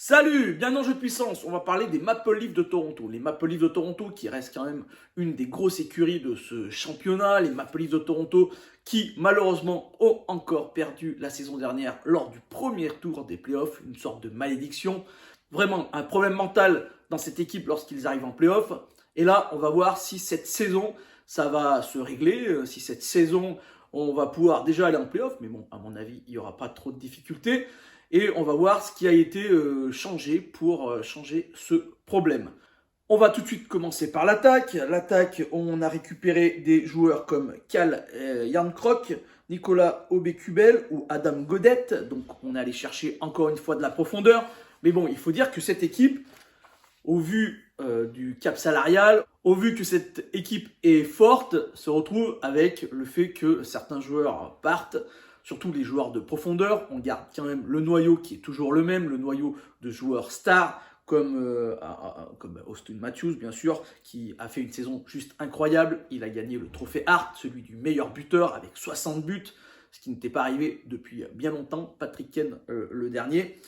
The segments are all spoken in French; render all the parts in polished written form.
Salut, bienvenue dans Jeu de puissance. On va parler des Maple Leafs de Toronto. Les Maple Leafs de Toronto qui restent quand même une des grosses écuries de ce championnat. Les Maple Leafs de Toronto qui malheureusement ont encore perdu la saison dernière lors du premier tour des playoffs. Une sorte de malédiction. Vraiment un problème mental dans cette équipe lorsqu'ils arrivent en playoffs. Et là, on va voir si cette saison, ça va se régler. Si cette saison, on va pouvoir déjà aller en playoffs. Mais bon, à mon avis, il n'y aura pas trop de difficultés. Et on va voir ce qui a été changé pour changer ce problème. On va tout de suite commencer par l'attaque. L'attaque, on a récupéré des joueurs comme Cal Jarnkrok, Nicolas Aubé-Kubel ou Adam Gaudette. Donc on est allé chercher encore une fois de la profondeur. Mais bon, il faut dire que cette équipe, au vu du cap salarial, au vu que cette équipe est forte, se retrouve avec le fait que certains joueurs partent. Surtout les joueurs de profondeur, on garde quand même le noyau qui est toujours le même, le noyau de joueurs stars comme Auston Matthews bien sûr, qui a fait une saison juste incroyable. Il a gagné le trophée Hart, celui du meilleur buteur avec 60 buts, ce qui n'était pas arrivé depuis bien longtemps, Patrick Kane le dernier.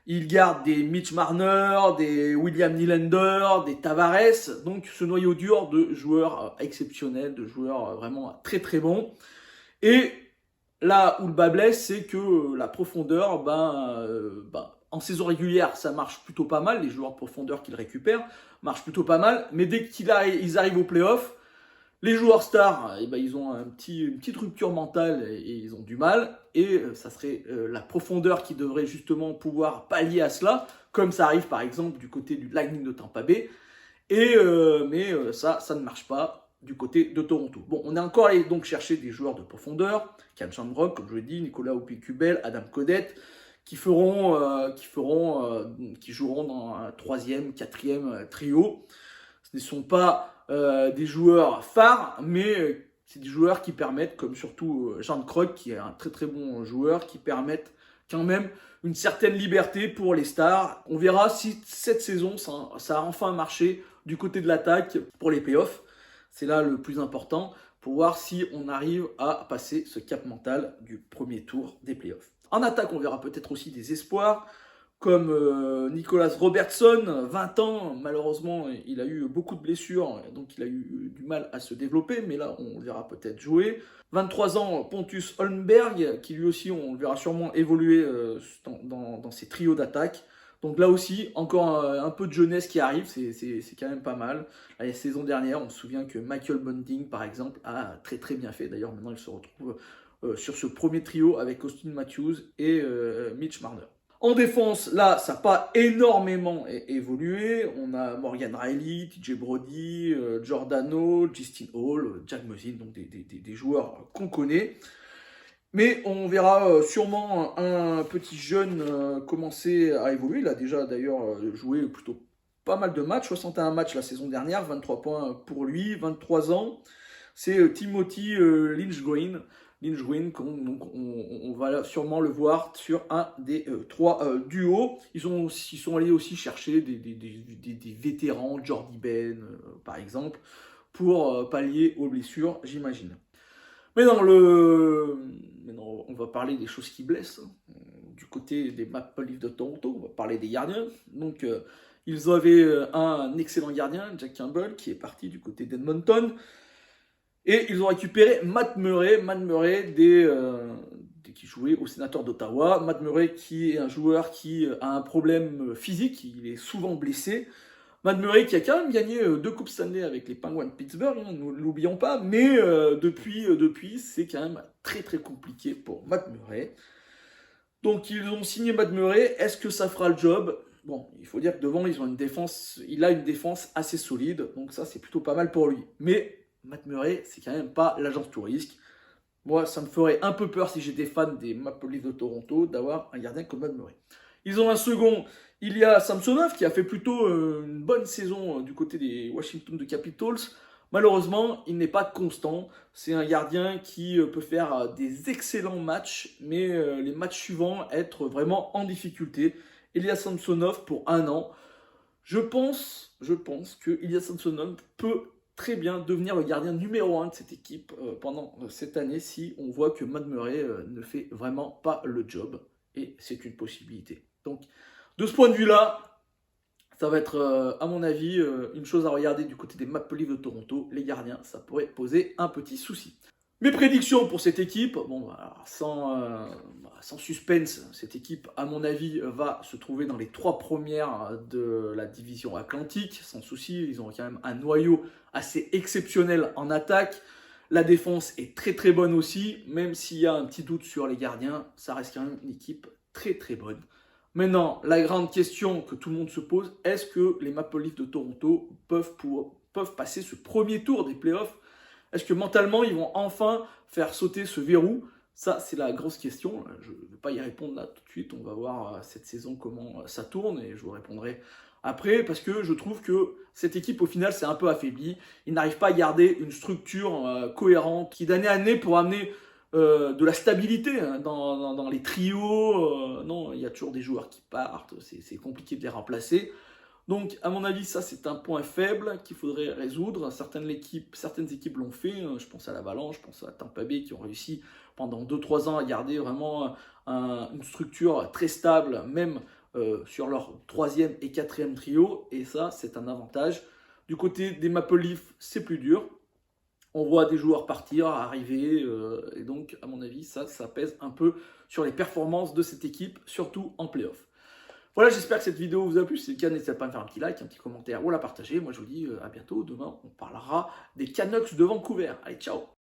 Il garde des Mitch Marner, des William Nylander, des Tavares, donc ce noyau dur de joueurs exceptionnels, de joueurs vraiment très très bons. Et là où le bas blesse, c'est que la profondeur, en saison régulière, ça marche plutôt pas mal. Les joueurs de profondeur qu'ils récupèrent marchent plutôt pas mal. Mais dès qu'ils arrivent au playoff, les joueurs stars, ils ont une petite rupture mentale et ils ont du mal. Et ça serait la profondeur qui devrait justement pouvoir pallier à cela, comme ça arrive par exemple du côté du Lightning de Tampa Bay. Mais ça ne marche pas du côté de Toronto. Bon, on est encore allé donc chercher des joueurs de profondeur, Cal Shamrock, comme je l'ai dit, Nicolas Aubé-Kubel, Adam Gaudette, qui joueront dans un troisième, quatrième trio. Ce ne sont pas des joueurs phares, mais c'est des joueurs qui permettent, comme surtout Jean Krog, qui est un très très bon joueur, qui permettent quand même une certaine liberté pour les stars. On verra si cette saison, ça a enfin marché du côté de l'attaque pour les playoffs. C'est là le plus important pour voir si on arrive à passer ce cap mental du premier tour des playoffs. En attaque, on verra peut-être aussi des espoirs comme Nicolas Robertson, 20 ans. Malheureusement, il a eu beaucoup de blessures, donc il a eu du mal à se développer, mais là, on le verra peut-être jouer. 23 ans, Pontus Holmberg, qui lui aussi, on le verra sûrement évoluer dans ses trios d'attaque. Donc là aussi, encore un peu de jeunesse qui arrive, c'est quand même pas mal. La saison dernière, on se souvient que Michael Bunting, par exemple, a très très bien fait. D'ailleurs, maintenant, il se retrouve sur ce premier trio avec Auston Matthews et Mitch Marner. En défense, là, ça n'a pas énormément évolué. On a Morgan Rielly, TJ Brodie, Giordano, Justin Hall, Jack Muzzin, donc des joueurs qu'on connaît. Mais on verra sûrement un petit jeune commencer à évoluer. Il a déjà d'ailleurs joué plutôt pas mal de matchs, 61 matchs la saison dernière, 23 points pour lui, 23 ans. C'est Timothy Lindgren. Lindgren, donc on va sûrement le voir sur un des trois duos. Ils sont allés aussi chercher des vétérans, Jordy Ben par exemple, pour pallier aux blessures, j'imagine. Maintenant, on va parler des choses qui blessent. Du côté des Maple Leafs de Toronto, on va parler des gardiens. Donc, ils avaient un excellent gardien, Jack Campbell, qui est parti du côté d'Edmonton. Et ils ont récupéré Matt Murray, qui jouait au Sénateur d'Ottawa. Matt Murray, qui est un joueur qui a un problème physique, il est souvent blessé. Matt Murray qui a quand même gagné 2 Coupes Stanley avec les Penguins de Pittsburgh, ne l'oublions pas, mais depuis c'est quand même très très compliqué pour Matt Murray. Donc ils ont signé Matt Murray, est-ce que ça fera le job? Bon, il faut dire que devant il a une défense assez solide, donc ça c'est plutôt pas mal pour lui. Mais Matt Murray, c'est quand même pas l'agence tout risque. Moi, ça me ferait un peu peur si j'étais fan des Maple Leafs de Toronto d'avoir un gardien comme Matt Murray. Ils ont un second, Ilya Samsonov, qui a fait plutôt une bonne saison du côté des Washington Capitals. Malheureusement, il n'est pas constant. C'est un gardien qui peut faire des excellents matchs, mais les matchs suivants être vraiment en difficulté. Ilya Samsonov pour 1 an. Je pense que Ilya Samsonov peut très bien devenir le gardien numéro 1 de cette équipe pendant cette année si on voit que Matt Murray ne fait vraiment pas le job. Et c'est une possibilité. Donc, De ce point de vue-là, ça va être, à mon avis, une chose à regarder du côté des Maple Leafs de Toronto. Les gardiens, ça pourrait poser un petit souci. Mes prédictions pour cette équipe, bon, alors, sans suspense, cette équipe, à mon avis, va se trouver dans les 3 premières de la division Atlantique, sans souci. Ils ont quand même un noyau assez exceptionnel en attaque. La défense est très très bonne aussi, même s'il y a un petit doute sur les gardiens, ça reste quand même une équipe très très bonne. Maintenant, la grande question que tout le monde se pose, est-ce que les Maple Leafs de Toronto peuvent passer ce premier tour des playoffs? Est-ce que mentalement, ils vont enfin faire sauter ce verrou? Ça, c'est la grosse question. Je ne vais pas y répondre là tout de suite. On va voir cette saison comment ça tourne et je vous répondrai après parce que je trouve que cette équipe, au final, c'est un peu affaiblie. Ils n'arrivent pas à garder une structure cohérente qui, d'année à année, pour amener de la stabilité hein, dans les trios. Non, il y a toujours des joueurs qui partent. C'est compliqué de les remplacer. Donc, à mon avis, ça, c'est un point faible qu'il faudrait résoudre. Certaines équipes l'ont fait. Je pense à l'Avalanche, je pense à Tampa Bay qui ont réussi pendant 2-3 ans à garder vraiment une structure très stable, même sur leur 3e et 4e trio. Et ça, c'est un avantage. Du côté des Maple Leafs, c'est plus dur. On voit des joueurs partir, arriver. Et donc, à mon avis, ça pèse un peu sur les performances de cette équipe, surtout en playoff. Voilà, j'espère que cette vidéo vous a plu. Si c'est le cas, n'hésitez pas à me faire un petit like, un petit commentaire ou à la partager. Moi, je vous dis à bientôt. Demain, on parlera des Canucks de Vancouver. Allez, ciao!